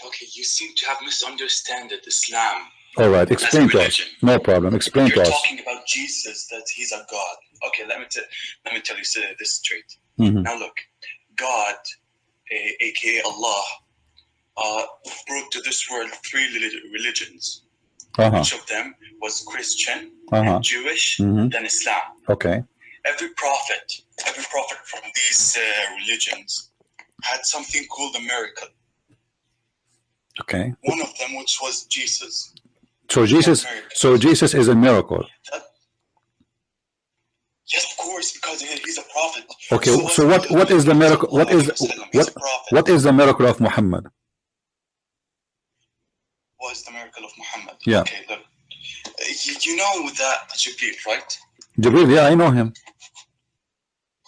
Okay, you seem to have misunderstood Islam. All right, explain to us. No problem. Explain to us. You're talking about Jesus, that he's a God. Okay, let me tell you this straight. Now look, God, aka Allah, brought to this world 3 religions. Each of them was Christian, and Jewish, then Islam. Okay. Every prophet from these religions had something called a miracle. Okay. One of them, which was Jesus. So Jesus is a miracle. Yes, of course, because he's a prophet. Okay. So what is the miracle? What is the miracle of Muhammad? What is the miracle of Muhammad? Yeah. Okay, look. You know that Jibreel, right? Jibreel, yeah, I know him.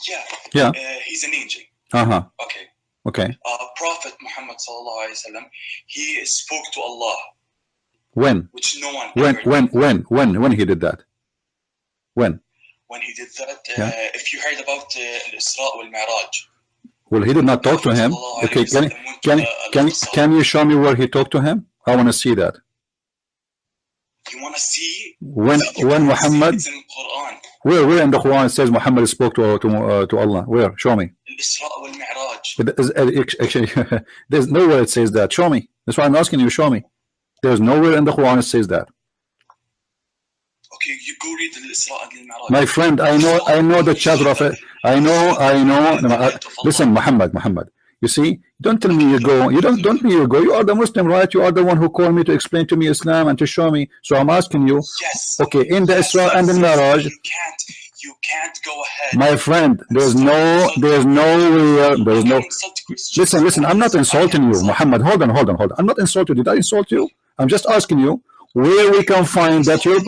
Yeah. Yeah. He's an angel. Okay. Okay. Prophet Muhammad sallallahu alaihi wasallam, he spoke to Allah. When? Which no one. When he did that? When? When he did that, if you heard about Isra wal Miraj. Well, he did not talk to him. Okay, can you show me where he talked to him? I want to see that. You want to see? When Muhammad? It's in Quran. Where in the Quran it says Muhammad spoke to Allah? Where? Show me. Isra wal Miraj. Actually, there's nowhere it says that. Show me. That's why I'm asking you. Show me. There's nowhere in the Quran it says that. Okay, you go read the Isra wal Miraj. My friend, I know the chapter of it. I know. Listen, Muhammad. You see, don't tell me you go. You don't me you go. You are the Muslim, right? You are the one who called me to explain to me Islam and to show me. So I'm asking you. Yes. Okay, in the Isra and the Miraj. You can't go ahead. My friend, there's no. Listen. I'm not insulting you, Muhammad. Hold on. I'm not insulting you. Did I insult you? I'm just asking you where we can find that you're.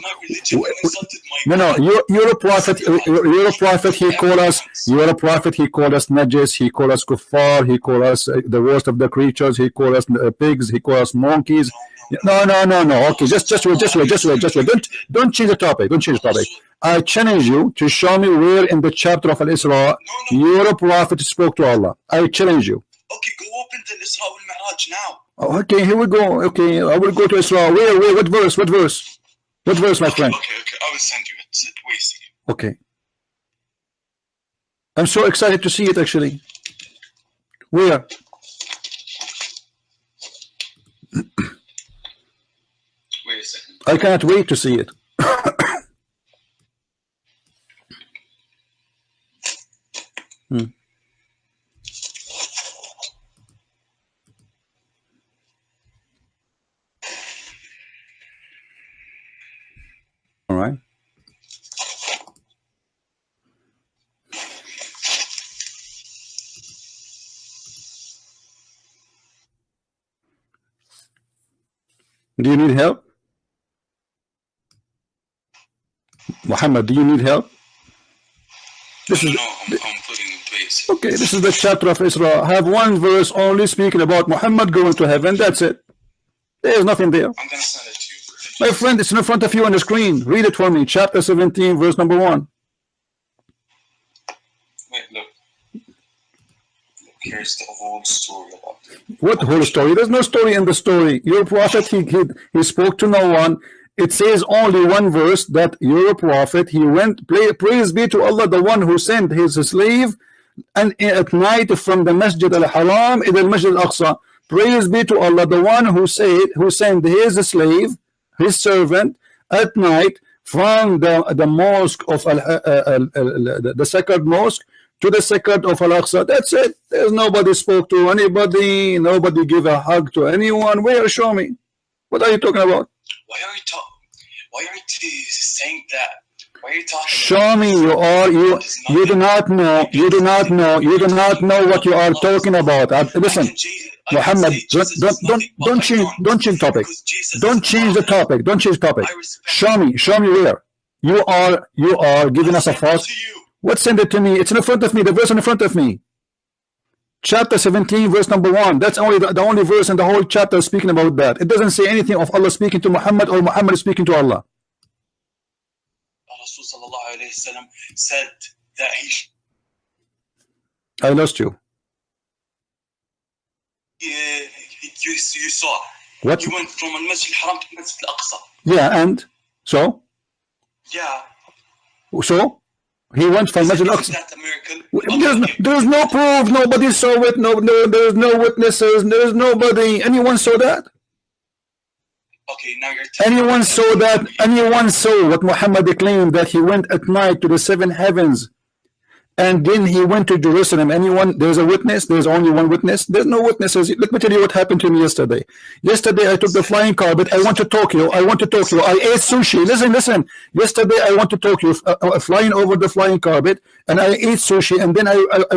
No. You're a prophet. You're a prophet. He called us. You're a prophet. He called us najis. He called us kuffar. He called us the worst of the creatures. He called us pigs. He called us monkeys. No. Okay, just wait. Don't change the topic. I challenge you to show me where in the chapter of Al-Isra your prophet spoke to Allah. I challenge you. Okay, go open the Isra wal Miraj now. Okay, here we go. Okay, I will go to Isra. Where? What verse? What verse, my friend? Okay, I will send you it. Wait a second. Okay. I'm so excited to see it, actually. Where? Wait a second. I can't wait to see it. All right. Do you need help? Muhammad, do you need help? I'm putting in place. Okay, this is the chapter of Isra. I have one verse only speaking about Muhammad going to heaven. That's it. There's nothing there. I'm going to send it to you. My friend, it's in front of you on the screen. Read it for me. Chapter 17, verse number 1. Wait, look. Here's the whole story about it. What whole story? There's no story in the story. Your prophet, he spoke to no one. It says only one verse that your prophet, he went, praise be to Allah, the one who sent his slave and at night from the Masjid al-Haram to the Masjid al-Aqsa. Praise be to Allah, the one who sent his slave, his servant, at night from the mosque of the sacred mosque to the sacred of Al-Aqsa. That's it. There's nobody spoke to anybody, nobody give a hug to anyone. Where? Show me. What are you talking about? Why aren't you saying that? Why are you talking? Show me. You do not know what you are talking about. Listen, Muhammad, don't change topic. Don't change the topic. Show me where you are giving us a false. What? Send it to me. It's in front of me. The verse in front of me. Chapter 17, verse number 1. That's only the only verse in the whole chapter speaking about that. It doesn't say anything of Allah speaking to Muhammad or Muhammad speaking to Allah. Rasul said that I lost you. You You saw. What? You went from Al-Masjid al-Haram to Masjid al-Aqsa. Yeah, and so? Yeah. So? He went from Masjid al-Aqsa. That a miracle? There's no proof. Nobody saw it. No, there's no witnesses. There's nobody. Anyone saw that? Okay, now you're anyone saw that? Anyone saw what Muhammad claimed, that he went at night to the 7 heavens and then he went to Jerusalem? Anyone? There's a witness? There's only one witness? There's no witnesses. Let me tell you what happened to me yesterday. Yesterday I took the flying carpet. I went to Tokyo. I ate sushi. Listen. Yesterday I went to Tokyo, flying over the flying carpet, and I ate sushi. And then I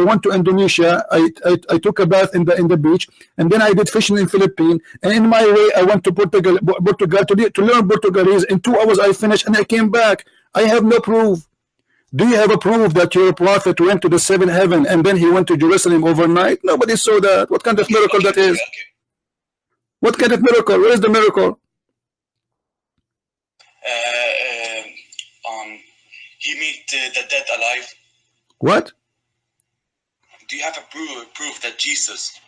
went to Indonesia. I took a bath in the beach, and then I did fishing in Philippines. And in my way I went to Portugal to learn Portuguese. In 2 hours I finished and I came back. I have no proof. Do you have a proof that your prophet went to the 7th heaven and then he went to Jerusalem overnight? Nobody saw that. What kind of miracle that is? What kind of miracle? Where is the miracle? He made the dead alive. What? Do you have a proof that Jesus,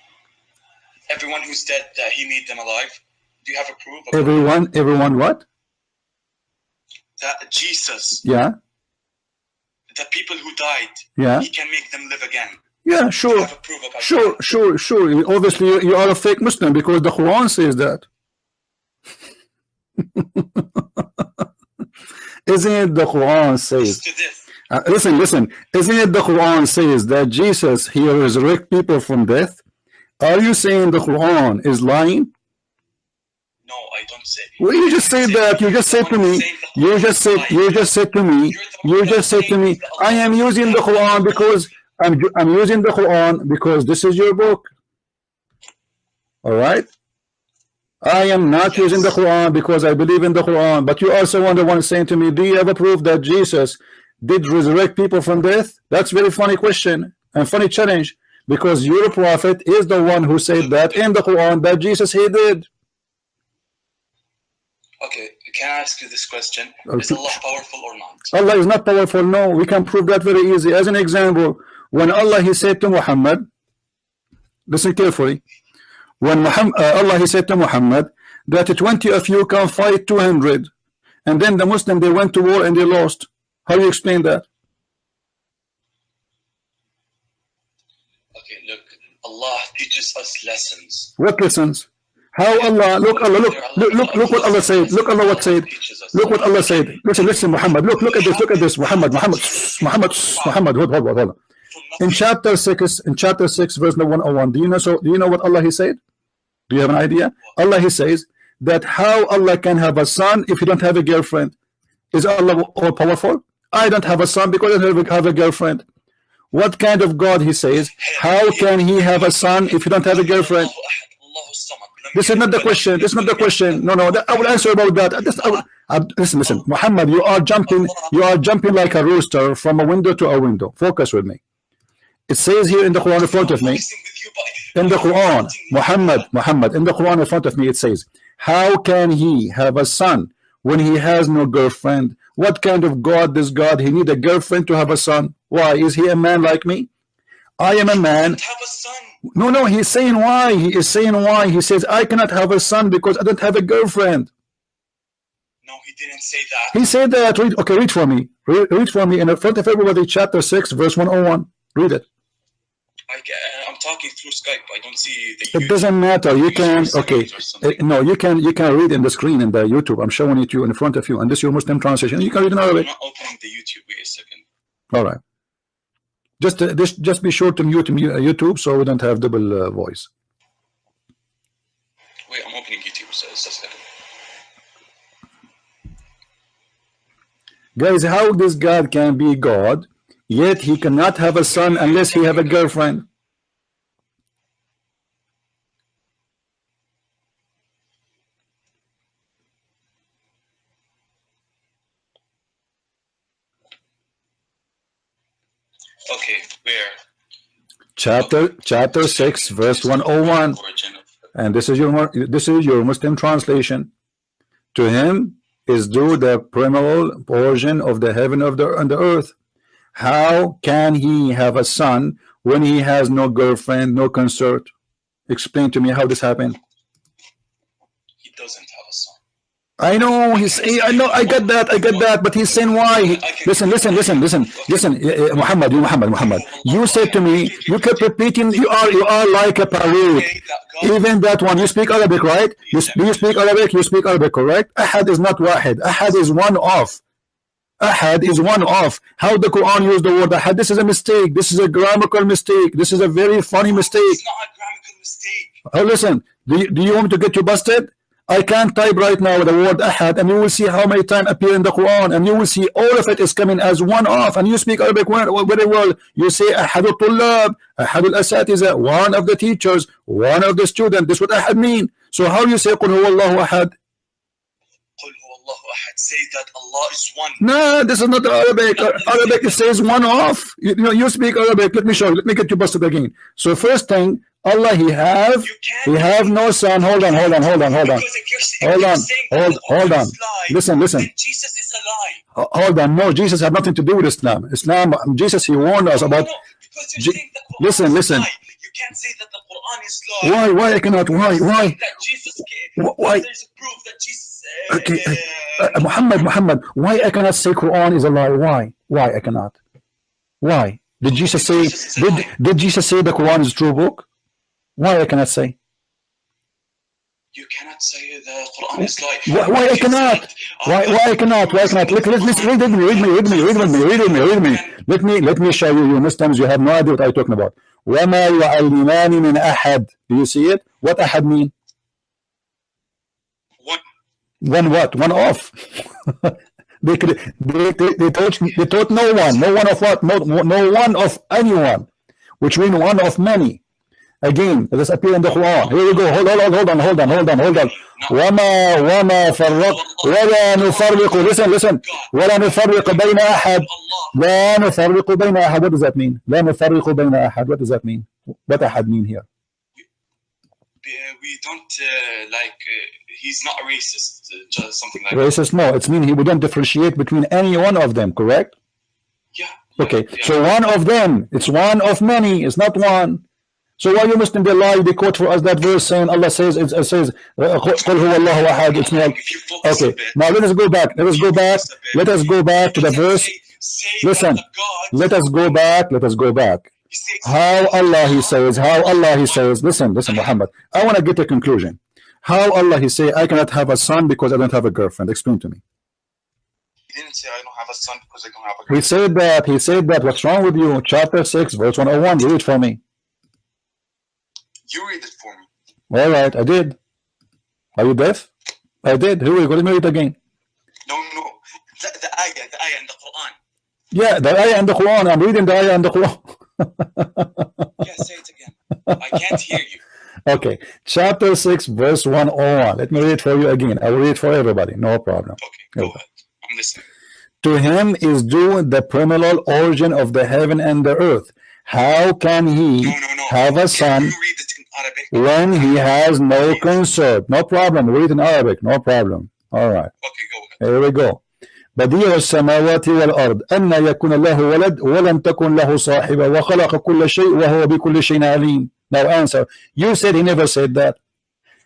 everyone who's dead, that he made them alive? Do you have a proof? Everyone what? That Jesus. Yeah. The people who died, yeah, he can make them live again. Yeah, sure. Sure. Obviously, you are a fake Muslim because the Quran says that. Isn't it the Quran says? Listen. Isn't it the Quran says that Jesus, he resurrect people from death? Are you saying the Quran is lying? No, I don't say. Well, you just said that. You just said to me. You just said to me. I am using the Quran because I'm using the Quran because this is your book. All right. I am not using the Quran because I believe in the Quran. But you also are the one saying to me, do you have a proof that Jesus did resurrect people from death? That's a very funny question and funny challenge, because your prophet is the one who said that in the Quran that Jesus he did. Okay, can I ask you this question? Is Allah powerful or not? Allah is not powerful. No, we can prove that very easy. As an example, when Allah he said to Muhammad, listen carefully. When Allah he said to Muhammad that 20 of you can fight 200, and then the Muslim they went to war and they lost. How do you explain that? Okay, look, Allah teaches us lessons. What lessons? How Allah, look what Allah said. Look Allah what said. Look what Allah said. Listen, Muhammad. Look at this. Muhammad. Hold on. In chapter 6, verse 101. Do you know what Allah he said? Do you have an idea? Allah he says that how Allah can have a son if he don't have a girlfriend. Is Allah all powerful? I don't have a son because I don't have a girlfriend. What kind of God he says? How can he have a son if he don't have a girlfriend? This is not the question. This is not the question. No. I will answer about that. Listen. Muhammad, you are jumping like a rooster from a window to a window. Focus with me. It says here in the Quran in front of me. In the Quran, Muhammad, in the Quran in front of me, it says, how can he have a son when he has no girlfriend? What kind of God is God? He need a girlfriend to have a son. Why? Is he a man like me? I am a man. No, he's saying why. He is saying why. He says, I cannot have a son because I don't have a girlfriend. No, he didn't say that. He said that. Read for me. Read for me in front of everybody, chapter 6, verse 101. Read it. I'm talking through Skype. I don't see the YouTube. It doesn't matter. You can, no, you can read in the screen in the YouTube. I'm showing it to you in front of you, and this is your Muslim translation. You can read in Arabic. I'm not opening the YouTube. Wait a second. All right. Just be sure to mute YouTube so we don't have double voice. Wait, I'm opening YouTube. So it's a second. Guys, how this God can be God, yet he cannot have a son unless he have a girlfriend? Okay, where? Chapter 6, verse 101. And this is your Muslim translation. To him is due the primal portion of the heaven and the earth. How can he have a son when he has no girlfriend, no consort? Explain to me how this happened. doesn't have a son. I know I know, I get that, but he's saying why. Listen, Muhammad. You said to me, you kept repeating, you are like a parrot. Even that one, you speak Arabic, right? Do you speak Arabic? You speak Arabic, correct? Ahad is not wahid. Ahad is one off. Ahad is one off. How the Quran used the word ahad? This is a mistake. This is a grammatical mistake. This is a very funny mistake. It's not a grammatical mistake. Oh, listen. Do you want me to get you busted? I can't type right now the word ahad, and you will see how many times appear in the Quran, and you will see all of it is coming as one off. And you speak Arabic very well. You say ahadul tullab, ahadul asatiza, one of the teachers, one of the students. This is what ahad mean. So how you say qul huwallahu ahad? Say that Allah is one. No, this is not Arabic. Arabic it says one off. You speak Arabic. Let me show you. Let me get you busted again. So first thing, Allah he have no son. Hold on. Listen. Jesus is a lie. Hold on. No, Jesus had nothing to do with Islam. Jesus he warned us about. Listen. You can't say that the Quran is lie. Why I cannot? Why? That Jesus why? There's a proof that Jesus. Okay, Muhammad, why I cannot say Quran is a lie? Why I cannot? Why? Did Jesus say? Did Jesus say the Quran is a true book? Why I cannot say? You cannot say the Quran is lie. Why I cannot? Why I cannot? Read me. Let me show you. You Muslims, you have no idea what I'm talking about. وَمَا يُعَلِّمَانِ مِنْ أَحَدٍ. Do you see it? What ahad mean? One what? One off. they taught no one. No one of what? No one of anyone. Which means one of many. Again, this appear in the Quran. Here we go. Hold on. وما فرق ولا نفرق. Listen. ولا نفرق بين أحد. لا نفرق بين أحد. What does that mean? لا نفرق بين أحد. What does that mean? What ahad mean here? We don't he's not a racist, just something like racist. No, it's mean we don't differentiate between any one of them, correct? Yeah. Okay, so one of them, it's one of many, it's not one. So why you Muslim they lie? They quote for us that verse saying Allah says it says قل هو الله أحد. It's not okay. Now let us go back. Let us go back to the verse. Listen. Let us go back. How Allah he says. Listen, Muhammad. I want to get a conclusion. How Allah he say I cannot have a son because I don't have a girlfriend. Explain to me. He didn't say I don't have a son because I don't have a girlfriend. He said that. What's wrong with you? Chapter 6, verse 101. Read it for me. You read it for me. All right, I did. Are you deaf? I did. Here we go. Let me read it again. No. The ayah in the Quran. Yeah, the ayah in the Quran. I'm reading the ayah in the Quran. Yeah, say it again. I can't hear you. Okay, chapter 6, verse 101. Let me read it for you again. I will read it for everybody. No problem. Okay, go ahead. I'm listening. To him is due the primeval origin of the heaven and the earth. How can he have a son when he has no consort? No problem. Read in Arabic. No problem. All right. Okay, go ahead. Here we go. بديع السماوات والأرض أن يكون له ولد ولم تكن له صاحبة وخلق كل شيء وهو بكل شيء عليم. Now answer. You said he never said that.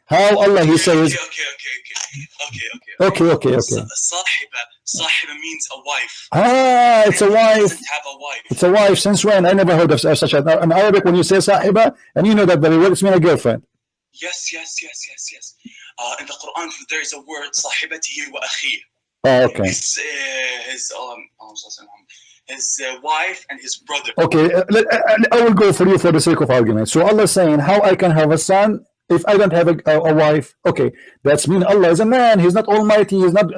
How Allah he says. Okay. Sahiba means a wife. It's a wife. Have a wife. It's a wife. Since when? I never heard of such a. Now in Arabic, when you say sahiba, and you know that very well, it's mean a girlfriend. Yes. In the Quran, there is a word sahibatihi wa akhi. Oh, okay. His wife and his brother. Okay, I will go for you for the sake of argument. So Allah is saying, how I can have a son if I don't have a wife? Okay, that's mean Allah is a man. He's not almighty. He's not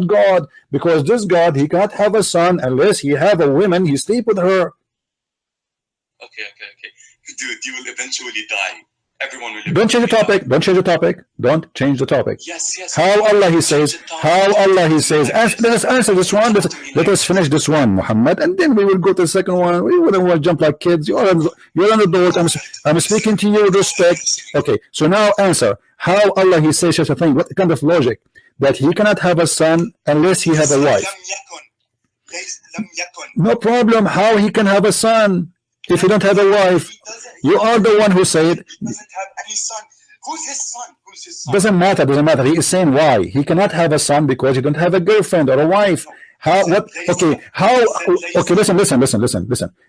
God. Because this God, he cannot have a son unless he have a woman. He sleep with her. Okay. Dude, you will eventually die. Everyone will. Don't change the topic. Don't change the topic. Yes. How Allah he says. Let us answer this one. Let us finish this one, Muhammad, and then we will go to the second one. We wouldn't want to jump like kids. You're an adult. I'm speaking to you with respect. Okay. So now answer. How Allah he says such a thing? What kind of logic that he cannot have a son unless he has a wife? No problem. How he can have a son if he don't have a wife? You are the one who said. He doesn't have any son. Who's his son? Who's his son? Doesn't matter, doesn't matter. He is saying why. He cannot have a son because he don't have a girlfriend or a wife. How, what, okay, how, okay, listen.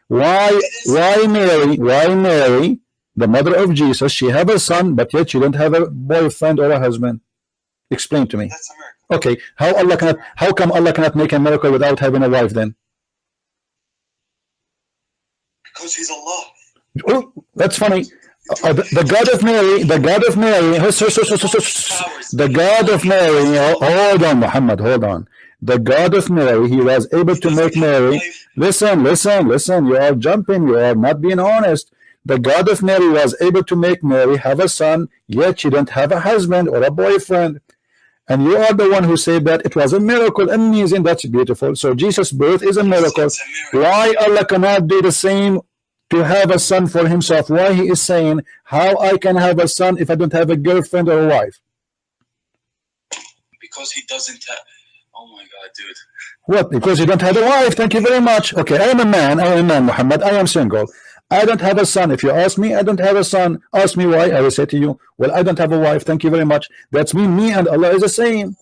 Why Mary, the mother of Jesus, she have a son, but yet she don't have a boyfriend or a husband? Explain to me. That's a miracle. Okay, how come Allah cannot make a miracle without having a wife then? Because he's Allah. Oh, that's funny. The God of Mary, the God of Mary, hold on, Muhammad, hold on. The God of Mary, he was able to make Mary. Listen, you are jumping, you are not being honest. The God of Mary was able to make Mary have a son, yet she didn't have a husband or a boyfriend. And you are the one who said that it was a miracle. Amazing, that's beautiful. So Jesus' birth is a miracle. Why Allah cannot do the same to have a son for himself? Why he is saying, how I can have a son if I don't have a girlfriend or a wife? Because he doesn't have, oh my God, dude. What? Because you don't have a wife. Thank you very much. Okay, I am a man, Muhammad. I am single. I don't have a son. If you ask me, I don't have a son. Ask me why. I will say to you, well, I don't have a wife. Thank you very much. That's me and Allah is the same.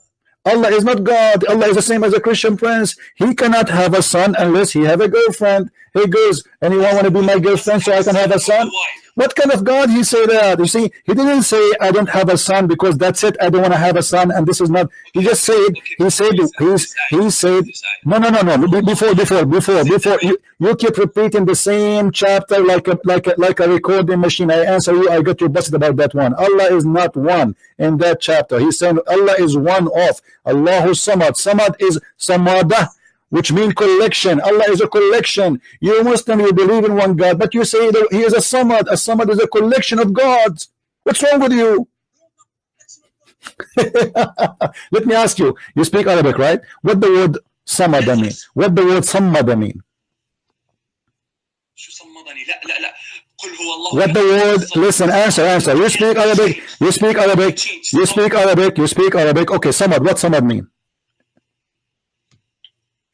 Allah is not God. Allah is the same as a Christian prince. He cannot have a son unless he have a girlfriend. Hey girls, anyone want to be my girlfriend so I can have a son? What kind of God he say that? You see, he didn't say I don't have a son because that's it. I don't want to have a son, and this is not. He just said. He said. No. Before you keep repeating the same chapter like a recording machine. I answer you. I got you busted about that one. Allah is not one in that chapter. He said Allah is one of. Allahu Samad. Samad is Samada, which means collection. Allah is a collection. You Muslim, you believe in one God, but you say that he is a Samad. A Samad is a collection of gods. What's wrong with you? Let me ask you. You speak Arabic, right? What the word Samada mean? What the word Samada mean? What the word? Listen, answer. You speak Arabic. Okay, Samad. What Samad mean?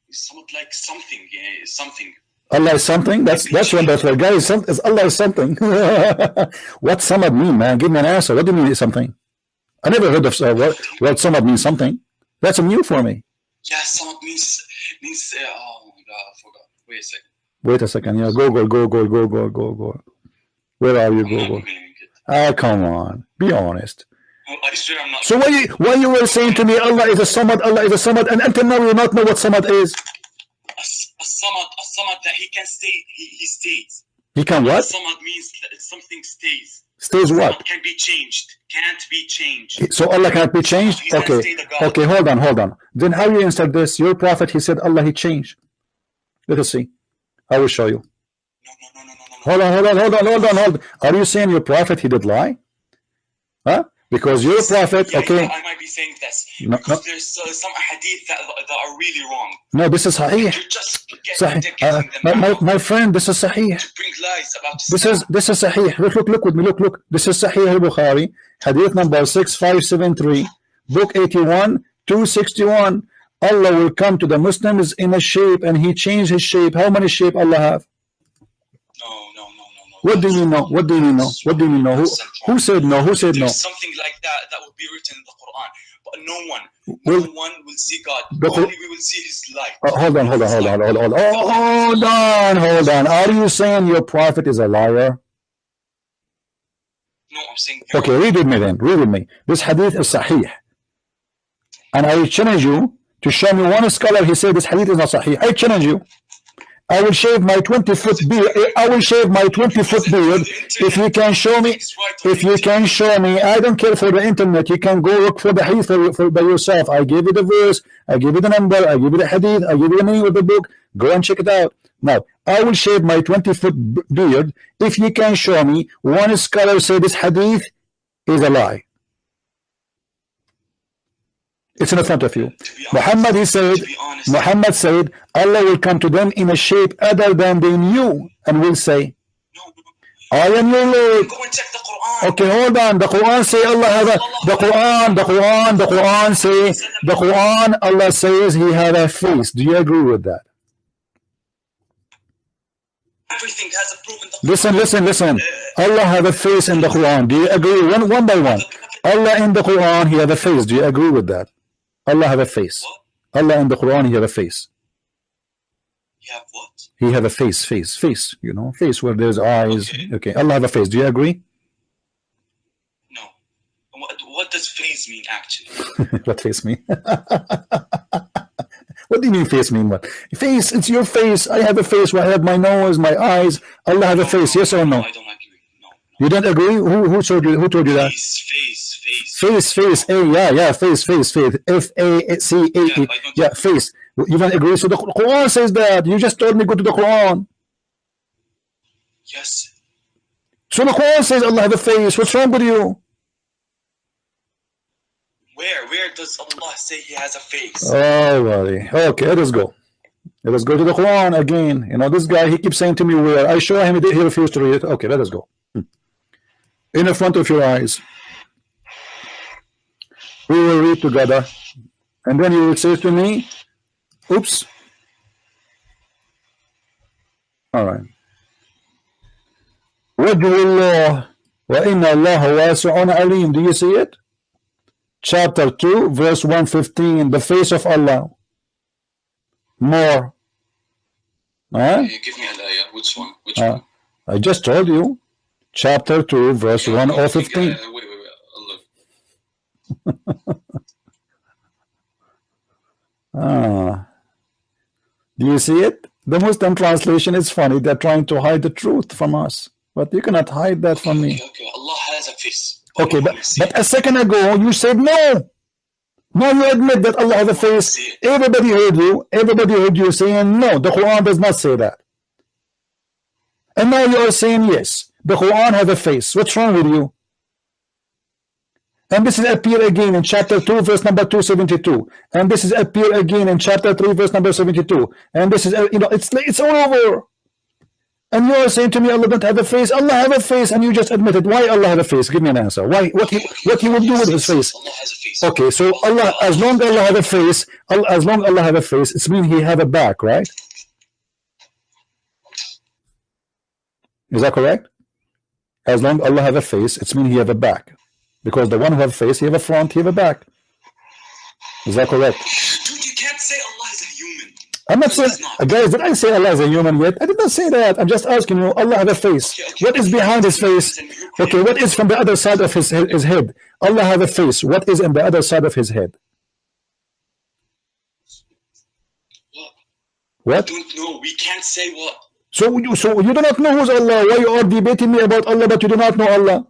Something like something, yeah, something. Allah is something. That's wonderful, guys. Is Allah is something. What Samad mean, man? Give me an answer. What do you mean is something? I never heard of what Samad means something. That's new for me. Yeah, Samad means. Oh my God, I forgot. Wait a second. Yeah, go. Where are you, go? Ah, come on. Be honest. I swear I'm not. So why you were saying to me Allah is a Samad, and until now you not know what Samad is? A Samad that he can stay. He stays. He can what? Samad means that something stays. Stays what? Samad can be changed. Can't be changed. So Allah cannot be changed? Okay, hold on. Then how you insert this? Your prophet, he said Allah he changed. Let us see. I will show you. No. Hold on. Are you saying your prophet he did lie? Huh? Because your prophet, yeah, okay. Yeah, I might be saying this. Because there's some hadith that are really wrong. No, this is Sahih. My friend, this is Sahih. To bring lies about this is Sahih. Look with me. Look. This is Sahih al-Bukhari, hadith number 6573, book 81, 261. Allah will come to the Muslims in a shape, and he changed his shape. How many shape Allah have? No. What do you know? Who said no? There's something like that would be written in the Quran, but no one will see God. Only we will see his light. Hold on. Are you saying your prophet is a liar? No, I'm saying. Okay, read with me. This hadith is Sahih, and I challenge you to show me one scholar he said this hadith is not Sahih. I challenge you. I will shave my 20-foot beard. If you can show me. I don't care for the internet. You can go look for the hadith by yourself. I give you the verse. I give you the number. I give you the hadith. I give you the name of the book. Go and check it out. Now, I will shave my 20-foot beard if you can show me one scholar say this hadith is a lie. It's in front of you. Muhammad said, Allah will come to them in a shape other than they knew, and will say, I am your Lord. Go and check the Quran. Okay, hold on. The Quran say Allah have a. The Quran Allah says He had a face. Do you agree with that? Everything has a proof in the Quran. Listen. Allah have a face in the Quran. Do you agree? One by one. Allah in the Quran, he have a face. Do you agree with that? Allah have a face. What? Allah in the Quran, he have a face. You have what? He have a face, you know, face where there's eyes. Okay. Allah have a face. Do you agree? No. What does face mean actually? What face mean? What do you mean face mean what? Face, it's your face. I have a face where I have my nose, my eyes. Allah have a face, yes or no? I don't agree. No. You don't agree? Who told you that? Face. Yeah, face. F-A-C-A-E. Yeah, face. You don't agree? So the Quran says that. You just told me go to the Quran. Yes. So the Quran says Allah have a face. What's wrong with you? Where does Allah say he has a face? Oh, buddy. Okay, let us go. Let us go to the Quran again. You know, this guy, he keeps saying to me where. I show him, he refused to read it. Okay, let us go. In the front of your eyes. We will read together. And then you will say to me, oops. All right. وَجْهُ اللَّهِ وَإِنَّ اللَّهَ وَاسِعٌ عَلِيمٌ. Do you see it? Chapter 2, verse 115. The face of Allah. More. You give me a ayah. Which one? One? I just told you. Chapter 2, verse 115. Wait. Allah. Do you see it? The Muslim translation is funny. They're trying to hide the truth from us. But you cannot hide that from me. Okay. Allah has a face. Okay, but a second ago you said no. Now you admit that Allah has a face. Everybody heard you. Everybody heard you saying no. The Quran does not say that. And now you are saying yes. The Quran has a face. What's wrong with you? And this is appear again in chapter 2, verse number 272. And this is appear again in chapter 3, verse number 72. And this is, you know, it's all over. And you are saying to me, Allah don't have a face. Allah have a face, and you just admitted. Why Allah have a face? Give me an answer. Why? What he would do with his face? Allah has a face. Okay, so Allah, as long as Allah have a face, as long as Allah have a face, it means He have a back, right? Is that correct? As long as Allah have a face, it means He have a back, because the one who have a face, he have a front, he have a back. Is that correct? Dude, you can't say Allah is a human. I'm not saying, guys, did I say Allah is a human yet? I did not say that. I'm just asking you, Allah have a face. Okay. What is behind his face? Okay, what is from the other side of his head? Allah have a face. What is in the other side of his head? What? I don't know. We can't say what. So you do not know who's Allah. Why you are debating me about Allah, but you do not know Allah?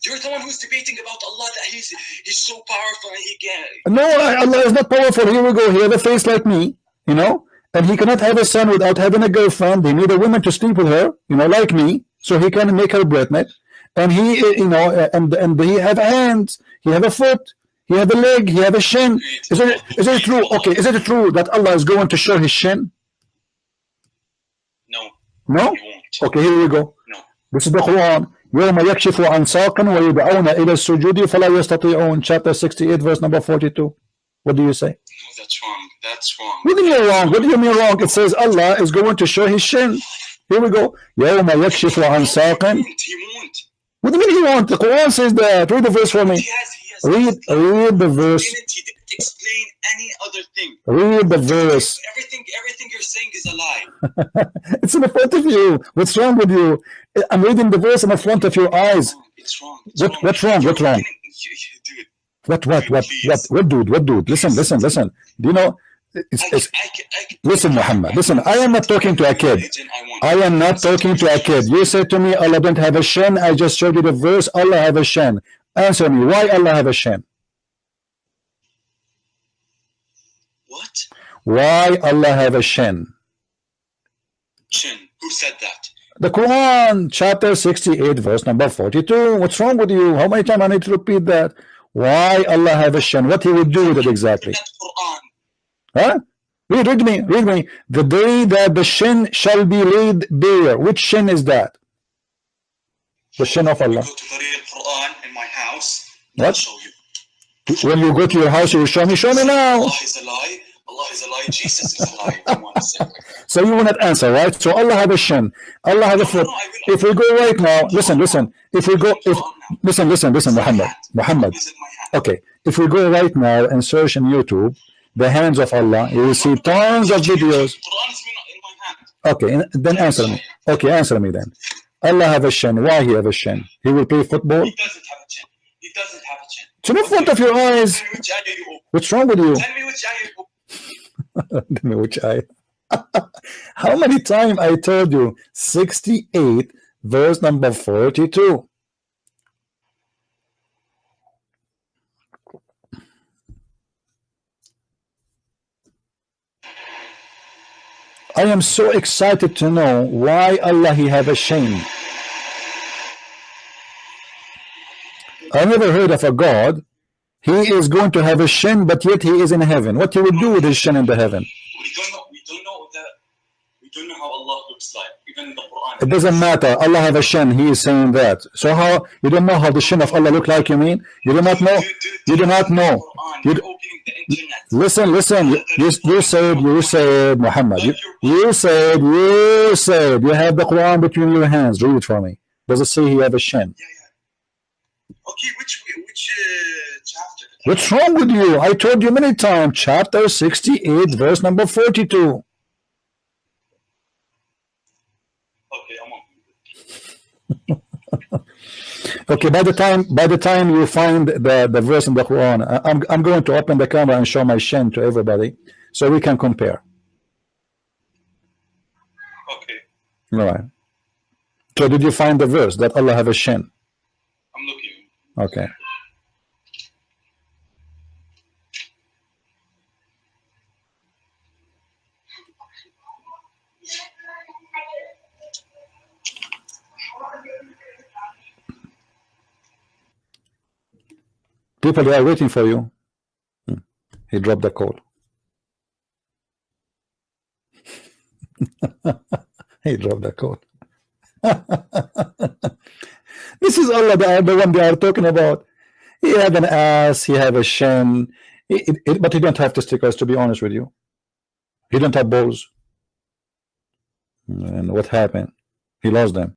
You're the one who's debating about Allah, that he's so powerful and he can. No, Allah is not powerful. Here we go. He have a face like me, you know, and he cannot have a son without having a girlfriend. He need a woman to sleep with her, you know, like me, so he can make her pregnant. And he, you know, and he have hands, he have a foot, he have a leg, he have a shin. Is it true? Okay, is it true that Allah is going to show his shin? No. No? He won't. Okay, here we go. No. This is the Quran. يوم يكشف عن ساق ويدعون إلى السجود فلا يستطيعون. Chapter 68, verse number 42. What do you say? No, that's wrong. That's wrong. What do you mean wrong? What do you mean wrong? It says Allah is going to show his shin. Here we go. يوم يكشف عن ساق. He won't. What do you mean he won't? The Quran says that. Read the verse for me. He has Read the verse. He didn't explain any other thing. Read the verse. Everything you're saying is a lie. It's in the front of you. What's wrong with you? I'm reading the verse in the front of your eyes. It's wrong. What's wrong? What's wrong? Dude. What, dude? Listen. Do you know? Listen, Muhammad. Listen, I am not talking to a kid. I am not talking to a kid. You said to me, Allah don't have a shin. I just showed you the verse. Allah have a shin. Answer me. Why Allah have a shin? What? Why Allah have a shin? Shin. Who said that? The Quran, chapter 68, verse number 42. What's wrong with you? How many times I need to repeat that? Why Allah have a shin? What he would do with it exactly? Quran. Huh? Read me. The day that the shin shall be laid bare. Which shin is that? The shin of Allah. Go to the real Quran in my house. What? I'll show you. When you go to your house, you will show me. Show me now. Allah is a lie. Allah is a lie. Jesus is a lie. I want to say. So you will not answer, right? So Allah have a shin, Allah have a foot. If we go right now, listen. If we go, listen, Muhammad. Okay, if we go right now and search in YouTube the hands of Allah, you will see tons of videos. Okay, then answer me. Okay, answer me then. Allah have a shin. Why he have a shin? He will play football? He doesn't have a chin. He doesn't have a chin. It's in front of your eyes. What's wrong with you? Tell me which eye you Tell me which eye. How many times I told you? 68 verse number 42. I am so excited to know why Allah he have a shame. I never heard of a God. He is going to have a shin, but yet he is in heaven. What he will do with his shin in the heaven? We don't know how Allah looks like. Even in the Quran. It doesn't matter. Allah have a shin. He is saying that. So how you don't know how the shin of Allah look like? You mean you do not know? You do not know. Listen. You said Muhammad. You said you have the Quran between your hands. Read it for me. Does it say he have a shin? Okay, which chapter? What's wrong with you? I told you many times. Chapter 68, verse number 42. Okay, I'm on. Okay, by the time you find the verse in the Quran, I'm going to open the camera and show my shin to everybody so we can compare. Okay. All right. So did you find the verse that Allah have a shin? I'm looking. Okay. People, they are waiting for you. He dropped the call. He dropped the call. This is Allah, the one they are talking about. He have an ass, he have a shin, but he don't have testicles, to be honest with you. He don't have balls. And what happened? He lost them.